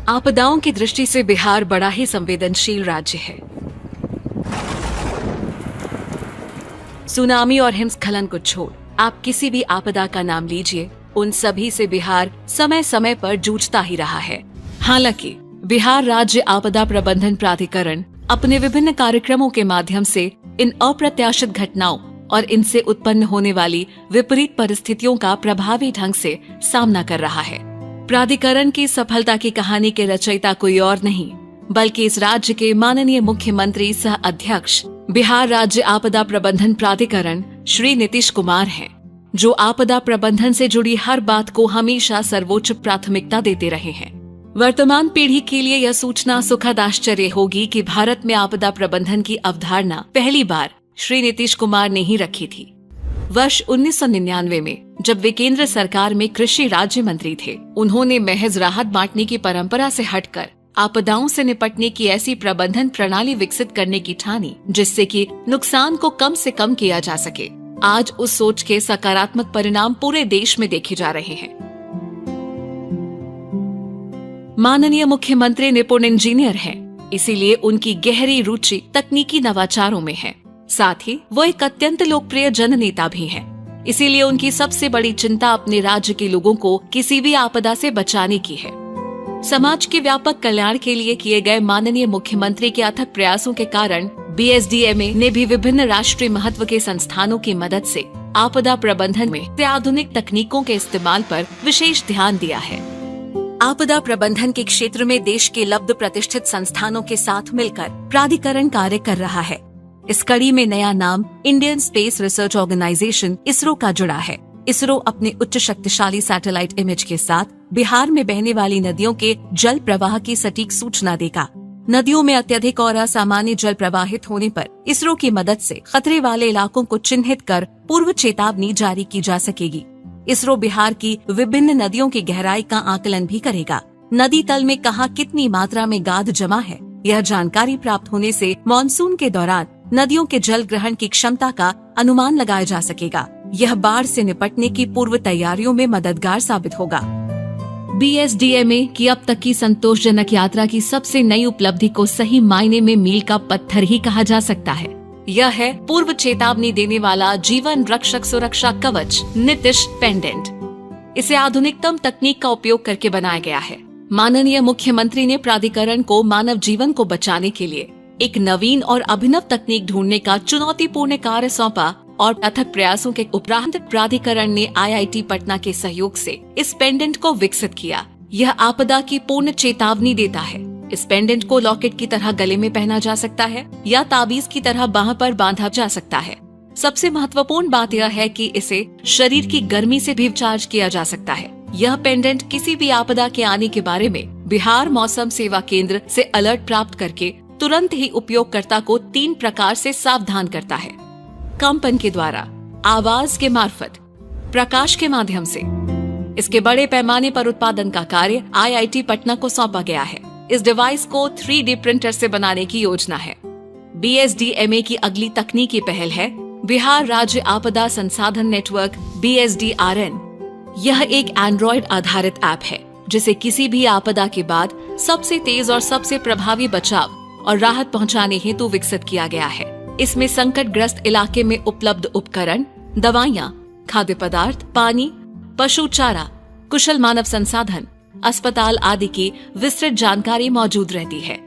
आपदाओं की दृष्टि से बिहार बड़ा ही संवेदनशील राज्य है। सुनामी और हिमस्खलन को छोड़ आप किसी भी आपदा का नाम लीजिए, उन सभी से बिहार समय समय पर जूझता ही रहा है। हालांकि बिहार राज्य आपदा प्रबंधन प्राधिकरण अपने विभिन्न कार्यक्रमों के माध्यम से इन अप्रत्याशित घटनाओं और इनसे उत्पन्न होने वाली विपरीत परिस्थितियों का प्रभावी ढंग से सामना कर रहा है। प्राधिकरण की सफलता की कहानी के रचयिता कोई और नहीं बल्कि इस राज्य के माननीय मुख्यमंत्री सह अध्यक्ष बिहार राज्य आपदा प्रबंधन प्राधिकरण श्री नीतीश कुमार हैं, जो आपदा प्रबंधन से जुड़ी हर बात को हमेशा सर्वोच्च प्राथमिकता देते रहे हैं। वर्तमान पीढ़ी के लिए यह सूचना सुखद आश्चर्य होगी कि भारत में आपदा प्रबंधन की अवधारणा पहली बार श्री नीतीश कुमार ने ही रखी थी। वर्ष 1999 में जब वे केंद्र सरकार में कृषि राज्य मंत्री थे, उन्होंने महज राहत बांटने की परंपरा से हटकर आपदाओं से निपटने की ऐसी प्रबंधन प्रणाली विकसित करने की ठानी जिससे कि नुकसान को कम से कम किया जा सके। आज उस सोच के सकारात्मक परिणाम पूरे देश में देखे जा रहे हैं। माननीय मुख्यमंत्री निपुण इंजीनियर हैं, इसीलिए उनकी गहरी रुचि तकनीकी नवाचारों में है। साथ ही वो एक अत्यंत लोकप्रिय जननेता भी हैं। इसीलिए उनकी सबसे बड़ी चिंता अपने राज्य के लोगों को किसी भी आपदा से बचाने की है। समाज के व्यापक कल्याण के लिए किए गए माननीय मुख्यमंत्री के अथक प्रयासों के कारण BSDMA ने भी विभिन्न राष्ट्रीय महत्व के संस्थानों की मदद से आपदा प्रबंधन में आधुनिक तकनीकों के इस्तेमाल पर विशेष ध्यान दिया है। आपदा प्रबंधन के क्षेत्र में देश के लब्ध प्रतिष्ठित संस्थानों के साथ मिलकर प्राधिकरण कार्य कर रहा है। इस कड़ी में नया नाम Indian space research organisation ISRO का जुड़ा है। इसरो अपने उच्च शक्तिशाली सैटेलाइट इमेज के साथ बिहार में बहने वाली नदियों के जल प्रवाह की सटीक सूचना देगा। नदियों में अत्यधिक और असामान्य जल प्रवाहित होने पर इसरो की मदद से खतरे वाले इलाकों को चिन्हित कर पूर्व चेतावनी जारी की जा सकेगी। इसरो बिहार की विभिन्न नदियों की गहराई का आकलन भी करेगा। नदी तल में कहां कितनी मात्रा में गाद जमा है, यह जानकारी प्राप्त होने से मानसून के दौरान नदियों के जल ग्रहण की क्षमता का अनुमान लगाया जा सकेगा। यह बाढ़ से निपटने की पूर्व तैयारियों में मददगार साबित होगा। BSDMA की अब तक की संतोषजनक यात्रा की सबसे नई उपलब्धि को सही मायने में मील का पत्थर ही कहा जा सकता है। यह है पूर्व चेतावनी देने वाला जीवन रक्षक सुरक्षा कवच नीतीश पेंडेंट। इसे आधुनिकतम तकनीक का उपयोग करके बनाया गया है। माननीय मुख्यमंत्री ने प्राधिकरण को मानव जीवन को बचाने के लिए एक नवीन और अभिनव तकनीक ढूंढने का चुनौतीपूर्ण कार्य सौंपा और अथक प्रयासों के उपरांत प्राधिकरण ने IIT पटना के सहयोग से इस पेंडेंट को विकसित किया। यह आपदा की पूर्ण चेतावनी देता है। इस पेंडेंट को लॉकेट की तरह गले में पहना जा सकता है या ताबीज की तरह बाह पर बांधा जा सकता है। सबसे महत्वपूर्ण बात यह है कि इसे शरीर की गर्मी से भी चार्ज किया जा सकता है। यह पेंडेंट किसी भी आपदा के आने के बारे में बिहार मौसम सेवा केंद्र से अलर्ट प्राप्त करके तुरंत ही उपयोगकर्ता को 3 प्रकार से सावधान करता है। कंपन के द्वारा, आवाज के मार्फत, प्रकाश के माध्यम से। इसके बड़े पैमाने पर उत्पादन का कार्य IIT पटना को सौंपा गया है। इस डिवाइस को 3D प्रिंटर से बनाने की योजना है। BSDMA की अगली तकनीकी पहल है बिहार राज्य आपदा संसाधन नेटवर्क BSDRN। यह एक एंड्रॉइड आधारित ऐप है जिसे किसी भी आपदा के बाद सबसे तेज और सबसे प्रभावी बचाव और राहत पहुंचाने हेतु विकसित किया गया है। इसमें संकटग्रस्त इलाके में उपलब्ध उपकरण, दवाइयाँ, खाद्य पदार्थ, पानी, पशु चारा, कुशल मानव संसाधन, अस्पताल आदि की विस्तृत जानकारी मौजूद रहती है।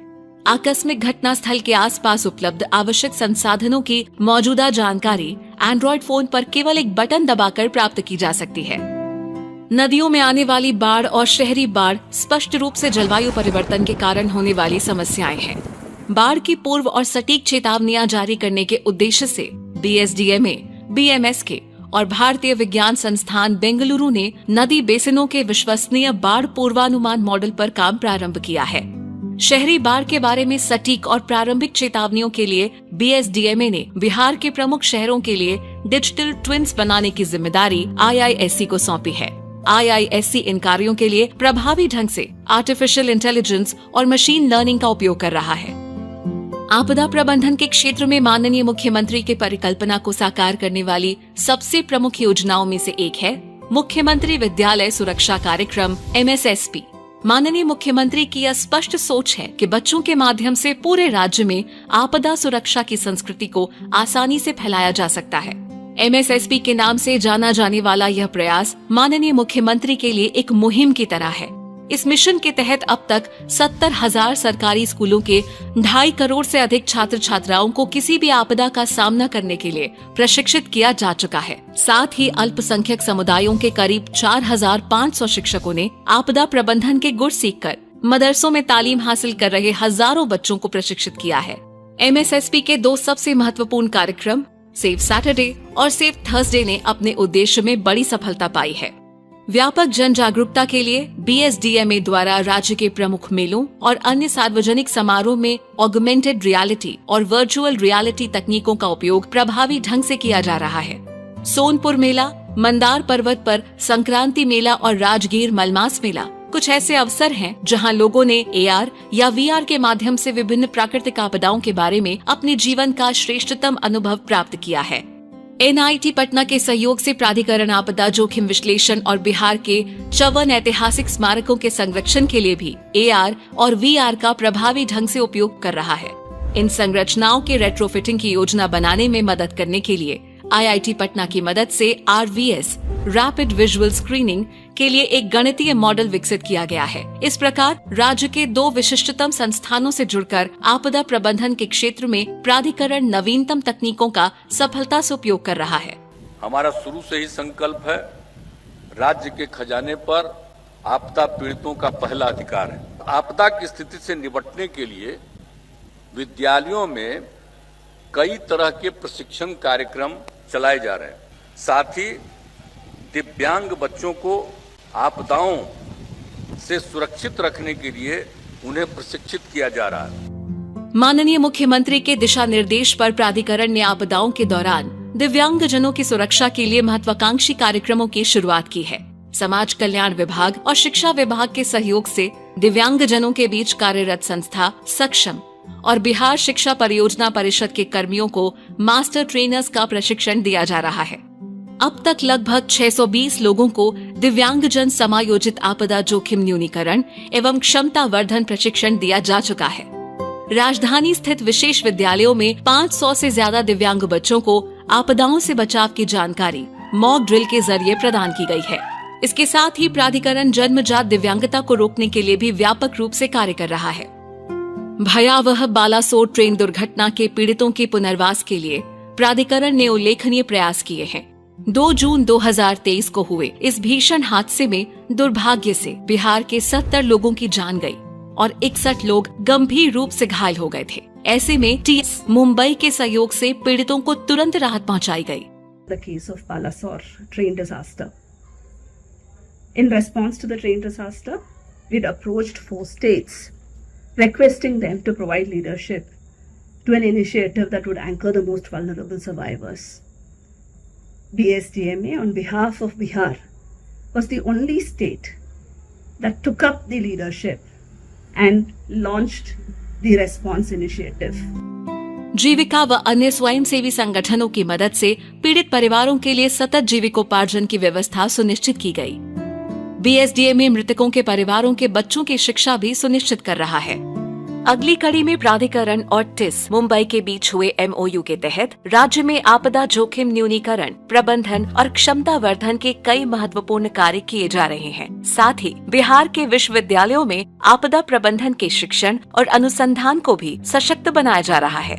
आकस्मिक घटना स्थल के आसपास उपलब्ध आवश्यक संसाधनों की मौजूदा जानकारी एंड्रॉइड फोन पर केवल एक बटन दबाकर प्राप्त की जा सकती है। नदियों में आने वाली बाढ़ और शहरी बाढ़ स्पष्ट रूप से जलवायु परिवर्तन के कारण होने वाली समस्याएं हैं। बाढ़ की पूर्व और सटीक चेतावनियां जारी करने के उद्देश्य से BSDMA, BMSK और भारतीय विज्ञान संस्थान बेंगलुरु ने नदी बेसिनों के विश्वसनीय बाढ़ पूर्वानुमान मॉडल पर काम प्रारंभ किया है। शहरी बाढ़ के बारे में सटीक और प्रारंभिक चेतावनियों के लिए BSDMA ने बिहार के प्रमुख शहरों के लिए डिजिटल ट्विन्स बनाने की जिम्मेदारी IISc को सौंपी है। IISc इन कार्यों के लिए प्रभावी ढंग से आर्टिफिशियल इंटेलिजेंस और मशीन लर्निंग का उपयोग कर रहा है। आपदा प्रबंधन के क्षेत्र में माननीय मुख्यमंत्री की परिकल्पना को साकार करने वाली सबसे प्रमुख योजनाओं में से एक है मुख्यमंत्री विद्यालय सुरक्षा कार्यक्रम MSSP। माननीय मुख्यमंत्री की यह स्पष्ट सोच है कि बच्चों के माध्यम से पूरे राज्य में आपदा सुरक्षा की संस्कृति को आसानी से फैलाया जा सकता है। MSSP के नाम से जाना जाने वाला यह प्रयास माननीय मुख्यमंत्री के लिए एक मुहिम की तरह है। इस मिशन के तहत अब तक 70,000 सरकारी स्कूलों के 2.5 करोड़ से अधिक छात्र छात्राओं को किसी भी आपदा का सामना करने के लिए प्रशिक्षित किया जा चुका है। साथ ही अल्पसंख्यक समुदायों के करीब 4,500 शिक्षकों ने आपदा प्रबंधन के गुर सीखकर मदरसों में तालीम हासिल कर रहे हजारों बच्चों को प्रशिक्षित किया है। MSSP के 2 सबसे महत्वपूर्ण कार्यक्रम सेव सैटरडे और सेव थर्सडे ने अपने उद्देश्य में बड़ी सफलता पाई है। व्यापक जन जागरूकता के लिए BSDMA द्वारा राज्य के प्रमुख मेलों और अन्य सार्वजनिक समारोह में ऑगमेंटेड रियलिटी और वर्चुअल रियलिटी तकनीकों का उपयोग प्रभावी ढंग से किया जा रहा है। सोनपुर मेला, मंदार पर्वत पर संक्रांति मेला और राजगीर मलमास मेला कुछ ऐसे अवसर हैं जहां लोगों ने AR या VR के माध्यम से विभिन्न प्राकृतिक आपदाओं के बारे में अपने जीवन का श्रेष्ठतम अनुभव प्राप्त किया है। NIT पटना के सहयोग से प्राधिकरण आपदा जोखिम विश्लेषण और बिहार के 54 ऐतिहासिक स्मारकों के संरक्षण के लिए भी AR और VR का प्रभावी ढंग से उपयोग कर रहा है। इन संरचनाओं के रेट्रोफिटिंग की योजना बनाने में मदद करने के लिए IIT पटना की मदद से RVS रैपिड विजुअल स्क्रीनिंग के लिए एक गणितीय मॉडल विकसित किया गया है। इस प्रकार राज्य के 2 विशिष्टतम संस्थानों से जुड़कर आपदा प्रबंधन के क्षेत्र में प्राधिकरण नवीनतम तकनीकों का सफलता से उपयोग कर रहा है। हमारा शुरू से ही संकल्प है, राज्य के खजाने पर आपदा पीड़ितों का पहला अधिकार है। आपदा की स्थिति से निपटने के लिए विद्यालयों में कई तरह के प्रशिक्षण कार्यक्रम चलाए जा रहे हैं। साथ ही दिव्यांग बच्चों को आपदाओं से सुरक्षित रखने के लिए उन्हें प्रशिक्षित किया जा रहा है। माननीय मुख्यमंत्री के दिशा निर्देश पर प्राधिकरण ने आपदाओं के दौरान दिव्यांग जनों की सुरक्षा के लिए महत्वाकांक्षी कार्यक्रमों की शुरुआत की है। समाज कल्याण विभाग और शिक्षा विभाग के सहयोग से दिव्यांग जनों के बीच कार्यरत संस्था सक्षम और बिहार शिक्षा परियोजना परिषद के कर्मियों को मास्टर ट्रेनर्स का प्रशिक्षण दिया जा रहा है। अब तक लगभग 620 लोगों को दिव्यांगजन समायोजित आपदा जोखिम न्यूनीकरण एवं क्षमता वर्धन प्रशिक्षण दिया जा चुका है। राजधानी स्थित विशेष विद्यालयों में 500 से ज्यादा दिव्यांग बच्चों को आपदाओं से बचाव की जानकारी मॉक ड्रिल के जरिए प्रदान की गई है। इसके साथ ही प्राधिकरण जन्मजात दिव्यांगता को रोकने के लिए भी व्यापक रूप से कार्य कर रहा है। भयावह बालासोर ट्रेन दुर्घटना के पीड़ितों के पुनर्वास के लिए प्राधिकरण ने उल्लेखनीय प्रयास किए हैं। 2 जून 2023 को हुए इस भीषण हादसे में दुर्भाग्य से बिहार के 70 लोगों की जान गई और 61 लोग गंभीर रूप से घायल हो गए थे। ऐसे में TS मुंबई के सहयोग से पीड़ितों को तुरंत राहत पहुंचाई गई। The case of Balasore train disaster. In response to the train disaster, we approached 4 states, requesting them to provide leadership to an initiative that would anchor the most vulnerable survivors. BSDMA, on behalf of Bihar, was the only state that took up the leadership and launched the response initiative. जीविका व अन्य स्वयंसेवी संगठनों की मदद से पीड़ित परिवारों के लिए सतत जीविकोपार्जन की व्यवस्था सुनिश्चित की गई। BSDMA मृतकों के परिवारों के बच्चों की शिक्षा भी सुनिश्चित कर रहा है। अगली कड़ी में प्राधिकरण और TIS मुंबई के बीच हुए MOU के तहत राज्य में आपदा जोखिम न्यूनीकरण, प्रबंधन और क्षमता वर्धन के कई महत्वपूर्ण कार्य किए जा रहे हैं। साथ ही बिहार के विश्वविद्यालयों में आपदा प्रबंधन के शिक्षण और अनुसंधान को भी सशक्त बनाया जा रहा है।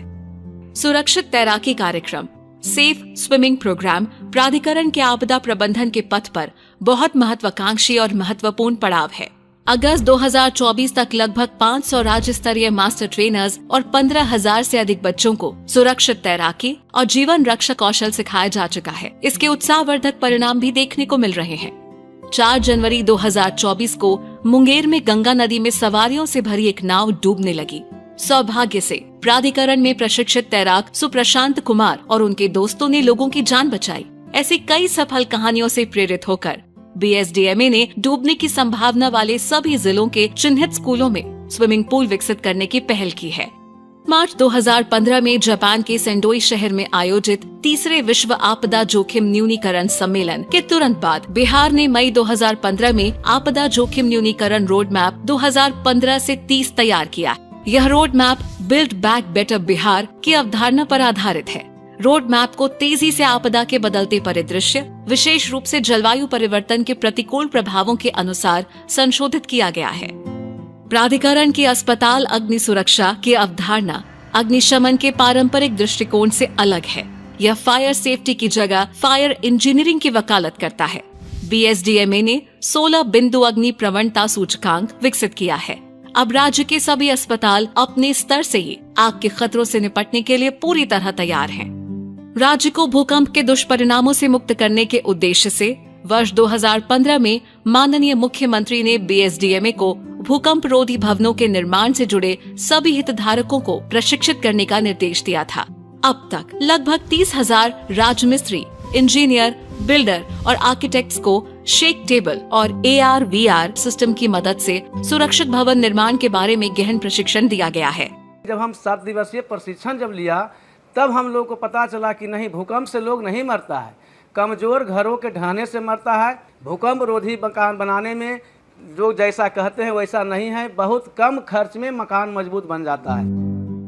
सुरक्षित तैराकी कार्यक्रम सेफ स्विमिंग प्रोग्राम प्राधिकरण के आपदा प्रबंधन के पथ पर बहुत महत्वाकांक्षी और महत्वपूर्ण पड़ाव है। अगस्त 2024 तक लगभग 500 राज्य स्तरीय मास्टर ट्रेनर्स और 15,000 से अधिक बच्चों को सुरक्षित तैराकी और जीवन रक्षक कौशल सिखाया जा चुका है। इसके उत्साहवर्धक परिणाम भी देखने को मिल रहे हैं। 4 जनवरी 2024 को मुंगेर में गंगा नदी में सवारियों से भरी एक नाव डूबने लगी। सौभाग्य से प्राधिकरण में प्रशिक्षित तैराक सुप्रशांत कुमार और उनके दोस्तों ने लोगों की जान बचाई। ऐसी कई सफल कहानियों से प्रेरित होकर BSDMA ने डूबने की संभावना वाले सभी जिलों के चिन्हित स्कूलों में स्विमिंग पूल विकसित करने की पहल की है। मार्च 2015 में जापान के सेंडोई शहर में आयोजित तीसरे विश्व आपदा जोखिम न्यूनीकरण सम्मेलन के तुरंत बाद बिहार ने मई 2015 में आपदा जोखिम न्यूनीकरण रोड मैप 2015 से 30 तैयार किया। यह road map build back better Bihar की अवधारणा पर आधारित है। रोड मैप को तेजी से आपदा के बदलते परिदृश्य, विशेष रूप से जलवायु परिवर्तन के प्रतिकूल प्रभावों के अनुसार संशोधित किया गया है। प्राधिकरण की अस्पताल अग्नि सुरक्षा की अवधारणा अग्निशमन के पारंपरिक दृष्टिकोण से अलग है। यह फायर सेफ्टी की जगह फायर इंजीनियरिंग की वकालत करता है। BSDMA ने 16 बिंदु अग्नि प्रवणता सूचकांक विकसित किया है। अब राज्य के सभी अस्पताल अपने स्तर से ही आग के खतरों से निपटने के लिए पूरी तरह तैयार हैं। राज्य को भूकंप के दुष्परिणामों से मुक्त करने के उद्देश्य से वर्ष 2015 में माननीय मुख्यमंत्री ने BSDMA को भूकंप रोधी भवनों के निर्माण से जुड़े सभी हितधारकों को प्रशिक्षित करने का निर्देश दिया था। अब तक लगभग 30,000 राजमिस्त्री, इंजीनियर, बिल्डर और आर्किटेक्ट्स को शेक टेबल और AR/VR सिस्टम की मदद से सुरक्षित भवन निर्माण के बारे में गहन प्रशिक्षण दिया गया है। जब हम 7 दिवसीय प्रशिक्षण जब लिया तब हम लोग को पता चला कि नहीं, भूकंप से लोग नहीं मरता है, कमजोर घरों के ढहने से मरता है। भूकंप रोधी मकान बनाने में जो जैसा कहते हैं वैसा नहीं है, बहुत कम खर्च में मकान मजबूत बन जाता है।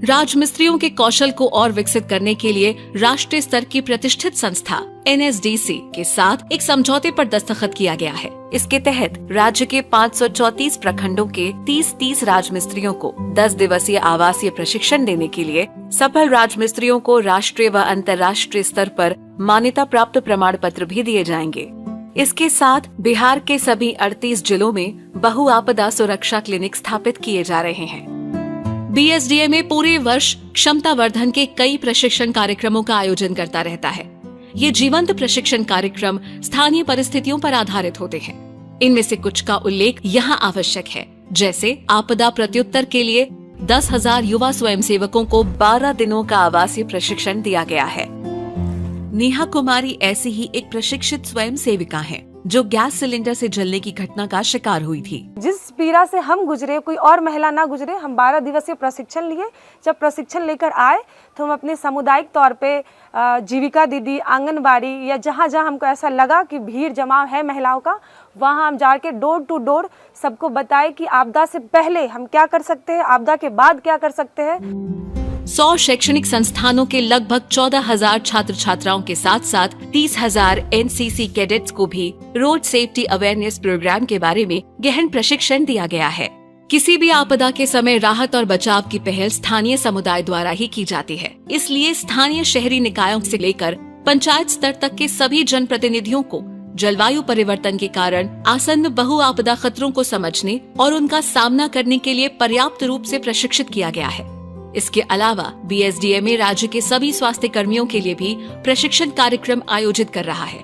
राजमिस्त्रियों के कौशल को और विकसित करने के लिए राष्ट्रीय स्तर की प्रतिष्ठित संस्था NSDC के साथ एक समझौते पर दस्तखत किया गया है। इसके तहत राज्य के 534 प्रखंडों के 30 राजमिस्त्रियों को 10 दिवसीय आवासीय प्रशिक्षण देने के लिए सफल राजमिस्त्रियों को राष्ट्रीय व अंतर्राष्ट्रीय स्तर पर मान्यता प्राप्त प्रमाण पत्र भी दिए जाएंगे। इसके साथ बिहार के सभी 38 जिलों में बहु आपदा सुरक्षा क्लिनिक स्थापित किए जा रहे हैं। BSDMA पूरे वर्ष क्षमता वर्धन के कई प्रशिक्षण कार्यक्रमों का आयोजन करता रहता है। ये जीवंत प्रशिक्षण कार्यक्रम स्थानीय परिस्थितियों पर आधारित होते हैं। इनमें से कुछ का उल्लेख यहाँ आवश्यक है, जैसे आपदा प्रत्युत्तर के लिए 10,000 युवा स्वयंसेवकों को 12 दिनों का आवासीय प्रशिक्षण दिया गया है। नेहा कुमारी ऐसी ही एक प्रशिक्षित स्वयं सेविका है जो गैस सिलेंडर से जलने की घटना का शिकार हुई थी। जिस पीड़ा से हम गुजरे, कोई और महिला ना गुजरे, हम 12 दिवसीय प्रशिक्षण लिए। जब प्रशिक्षण लेकर आए तो हम अपने सामुदायिक तौर पे जीविका दीदी, आंगनबाड़ी या जहाँ जहाँ हमको ऐसा लगा कि भीड़ जमाव है महिलाओं का, वहाँ हम जाके डोर टू डोर सबको बताए कि आपदा से पहले हम क्या कर सकते हैं, आपदा के बाद क्या कर सकते हैं। 100 शैक्षणिक संस्थानों के लगभग 14,000 छात्र छात्राओं के साथ साथ 30,000 NCC कैडेट्स को भी रोड सेफ्टी अवेयरनेस प्रोग्राम के बारे में गहन प्रशिक्षण दिया गया है। किसी भी आपदा के समय राहत और बचाव की पहल स्थानीय समुदाय द्वारा ही की जाती है। इसलिए स्थानीय शहरी निकायों से लेकर पंचायत स्तर तक के सभी जनप्रतिनिधियों को जलवायु परिवर्तन के कारण आसन्न बहु आपदा खतरों को समझने और उनका सामना करने के लिए पर्याप्त रूप से प्रशिक्षित किया गया है। इसके अलावा BSDMA राज्य के सभी स्वास्थ्य कर्मियों के लिए भी प्रशिक्षण कार्यक्रम आयोजित कर रहा है।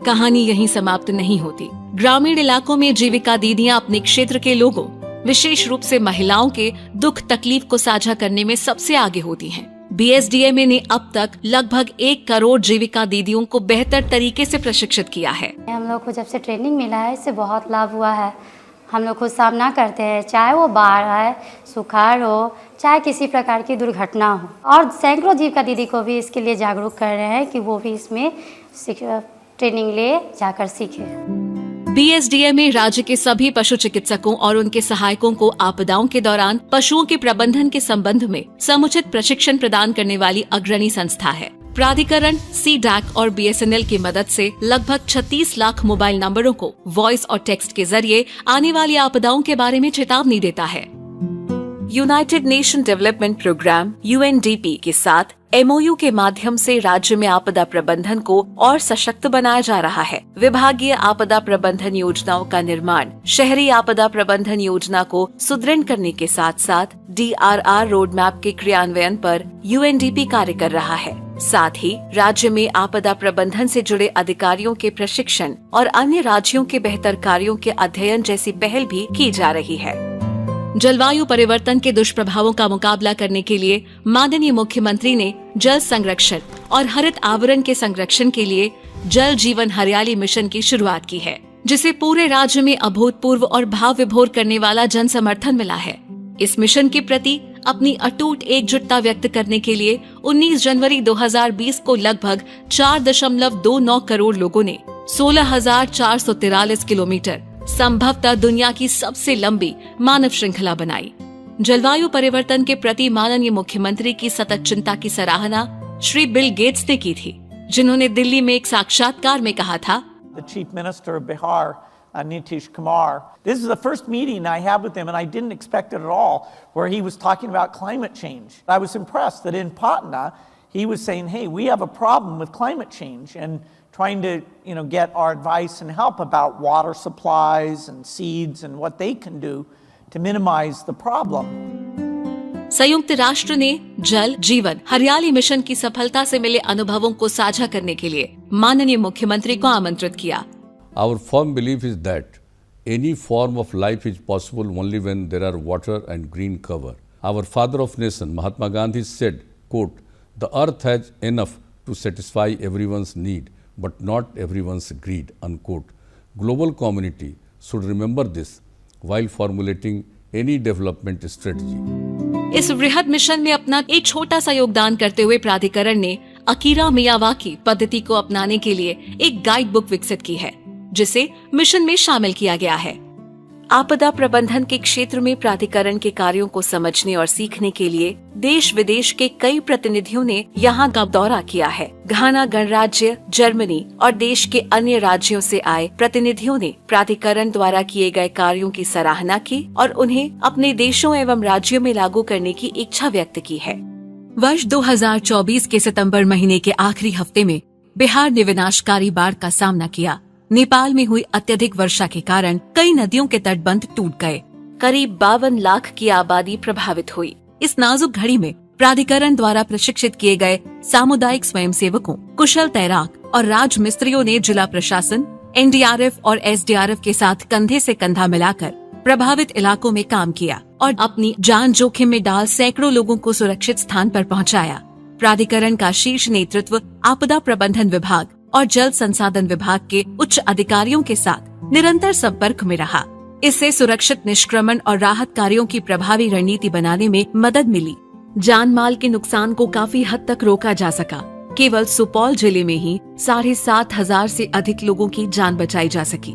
कहानी यहीं समाप्त नहीं होती। ग्रामीण इलाकों में जीविका दीदियां अपने क्षेत्र के लोगों, विशेष रूप से महिलाओं के दुख तकलीफ को साझा करने में सबसे आगे होती हैं। BSDMA ने अब तक लगभग 1 करोड़ जीविका दीदियों को बेहतर तरीके से प्रशिक्षित किया है। हम लोग को जब से ट्रेनिंग मिला है इससे बहुत लाभ हुआ है। हम लोग खुद सामना करते हैं, चाहे वो बाढ़ है, सुखाड़ हो, चाहे किसी प्रकार की दुर्घटना हो। और सैकड़ों जीविका दीदी को भी इसके लिए जागरूक कर रहे हैं कि वो भी इसमें ट्रेनिंग ले जाकर सीखे। BSDMA राज्य के सभी पशु चिकित्सकों और उनके सहायकों को आपदाओं के दौरान पशुओं के प्रबंधन के संबंध में समुचित प्रशिक्षण प्रदान करने वाली अग्रणी संस्था है। प्राधिकरण CDAC और BSNL की मदद से लगभग 36 लाख मोबाइल नंबरों को वॉइस और टेक्स्ट के जरिए आने वाली आपदाओं के बारे में चेतावनी देता है। United nation development programme UNDP के साथ MOU के माध्यम से राज्य में आपदा प्रबंधन को और सशक्त बनाया जा रहा है। विभागीय आपदा प्रबंधन योजनाओं का निर्माण शहरी आपदा प्रबंधन योजना को सुदृढ़ करने के साथ साथ DRR रोड मैप के क्रियान्वयन पर UNDP कार्य कर रहा है। साथ ही राज्य में आपदा प्रबंधन से जुड़े अधिकारियों के प्रशिक्षण और अन्य राज्यों के बेहतर कार्यों के अध्ययन जैसी पहल भी की जा रही है। जलवायु परिवर्तन के दुष्प्रभावों का मुकाबला करने के लिए माननीय मुख्यमंत्री ने जल संरक्षण और हरित आवरण के संरक्षण के लिए जल जीवन हरियाली मिशन की शुरुआत की है, जिसे पूरे राज्य में अभूतपूर्व और भाव विभोर करने वाला जन समर्थन मिला है। इस मिशन के प्रति अपनी अटूट एकजुटता व्यक्त करने के लिए 19 जनवरी 2020 को लगभग 4.29 करोड़ लोगों ने 16,443 किलोमीटर संभवतः दुनिया की सबसे लंबी मानव श्रृंखला बनाई। जलवायु परिवर्तन के प्रति माननीय मुख्यमंत्री की सतत चिंता की सराहना श्री बिल गेट्स ने की थी, जिन्होंने दिल्ली में एक साक्षात्कार में कहा था, The Chief Minister of Bihar, Nitish Kumar. This is the first meeting I had with him, and I didn't expect it at all, where he was talking about climate change. I was impressed that in Patna, he was saying, hey, we have a problem with climate change, and trying to, get our advice and help about water supplies and seeds and what they can do to minimize the problem. संयुक्त राष्ट्र ने जल जीवन हरियाली mission की सफलता से मिले अनुभवों को साझा करने के लिए माननीय मुख्यमंत्री को आमंत्रित किया। Our firm belief is that any form of life is possible only when there are water and green cover. Our father of nation, Mahatma Gandhi said, quote, "The earth has enough to satisfy everyone's need, but not everyone's greed," unquote. Global community should remember this while formulating any development strategy. इस वृहद mission में अपना एक छोटा सा योगदान करते हुए प्राधिकरण ने अकीरा मियावाकी पद्धति को अपनाने के लिए एक गाइड बुक विकसित की है, जिसे मिशन में शामिल किया गया है। आपदा प्रबंधन के क्षेत्र में प्राधिकरण के कार्यों को समझने और सीखने के लिए देश विदेश के कई प्रतिनिधियों ने यहाँ का दौरा किया है। घाना गणराज्य, जर्मनी और देश के अन्य राज्यों से आए प्रतिनिधियों ने प्राधिकरण द्वारा किए गए कार्यों की सराहना की और उन्हें अपने देशों एवं राज्यों में लागू करने की इच्छा व्यक्त की है। वर्ष 2024 के सितंबर महीने के आखिरी हफ्ते में बिहार ने विनाशकारी बाढ़ का सामना किया। नेपाल में हुई अत्यधिक वर्षा के कारण कई नदियों के तटबंध टूट गए। करीब 52 लाख की आबादी प्रभावित हुई। इस नाजुक घड़ी में प्राधिकरण द्वारा प्रशिक्षित किए गए सामुदायिक स्वयंसेवकों, कुशल तैराक और राज मिस्त्रियों ने जिला प्रशासन, एनडीआरएफ और एसडीआरएफ के साथ कंधे से कंधा मिलाकर प्रभावित इलाकों में काम किया और अपनी जान जोखिम में डाल सैकड़ों लोगों को सुरक्षित स्थान पर पहुंचाया। प्राधिकरण का शीर्ष नेतृत्व आपदा प्रबंधन विभाग और जल संसाधन विभाग के उच्च अधिकारियों के साथ निरंतर संपर्क में रहा। इससे सुरक्षित निष्क्रमण और राहत कार्यों की प्रभावी रणनीति बनाने में मदद मिली। जान माल के नुकसान को काफी हद तक रोका जा सका। केवल सुपौल जिले में ही 7,500 से अधिक लोगों की जान बचाई जा सकी।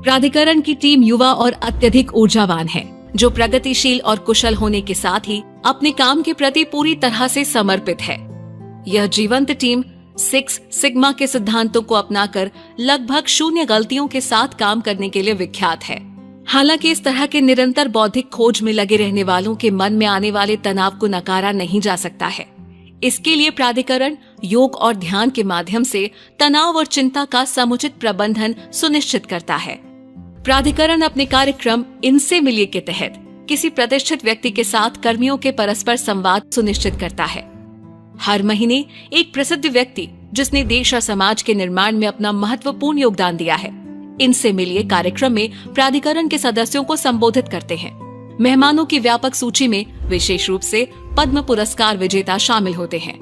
प्राधिकरण की टीम युवा और अत्यधिक ऊर्जावान है, जो प्रगतिशील और कुशल होने के साथ ही अपने काम के प्रति पूरी तरह से समर्पित है। यह जीवंत टीम 6 सिग्मा के सिद्धांतों को अपनाकर लगभग 0 गलतियों के साथ काम करने के लिए विख्यात है। हालांकि इस तरह के निरंतर बौद्धिक खोज में लगे रहने वालों के मन में आने वाले तनाव को नकारा नहीं जा सकता है। इसके लिए प्राधिकरण योग और ध्यान के माध्यम से तनाव और चिंता का समुचित प्रबंधन सुनिश्चित करता है। प्राधिकरण अपने कार्यक्रम इनसे मिलिए के तहत किसी प्रतिष्ठित व्यक्ति के साथ कर्मियों के परस्पर संवाद सुनिश्चित करता है। हर महीने एक प्रसिद्ध व्यक्ति जिसने देश और समाज के निर्माण में अपना महत्वपूर्ण योगदान दिया है, इनसे मिलिए कार्यक्रम में प्राधिकरण के सदस्यों को संबोधित करते हैं। मेहमानों की व्यापक सूची में विशेष रूप से पद्म पुरस्कार विजेता शामिल होते हैं।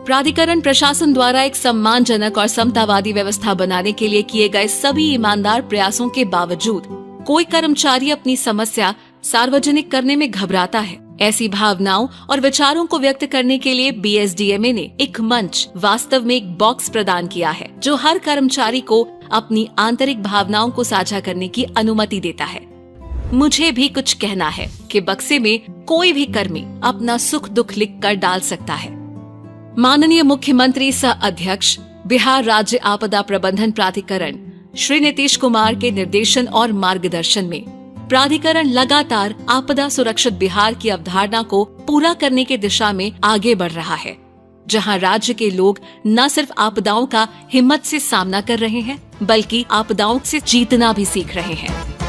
प्राधिकरण प्रशासन द्वारा एक सम्मानजनक और समतावादी व्यवस्था बनाने के लिए किए गए सभी ईमानदार प्रयासों के बावजूद कोई कर्मचारी अपनी समस्या सार्वजनिक करने में घबराता है। ऐसी भावनाओं और विचारों को व्यक्त करने के लिए बीएसडीएमए ने एक मंच, वास्तव में एक बॉक्स प्रदान किया है, जो हर कर्मचारी को अपनी आंतरिक भावनाओं को साझा करने की अनुमति देता है। मुझे भी कुछ कहना है कि बक्से में कोई भी कर्मी अपना सुख दुख लिख कर डाल सकता है। माननीय मुख्यमंत्री सह अध्यक्ष बिहार राज्य आपदा प्रबंधन प्राधिकरण श्री नीतीश कुमार के निर्देशन और मार्गदर्शन में प्राधिकरण लगातार आपदा सुरक्षित बिहार की अवधारणा को पूरा करने की दिशा में आगे बढ़ रहा है, जहां राज्य के लोग न सिर्फ आपदाओं का हिम्मत से सामना कर रहे हैं, बल्कि आपदाओं से जीतना भी सीख रहे हैं।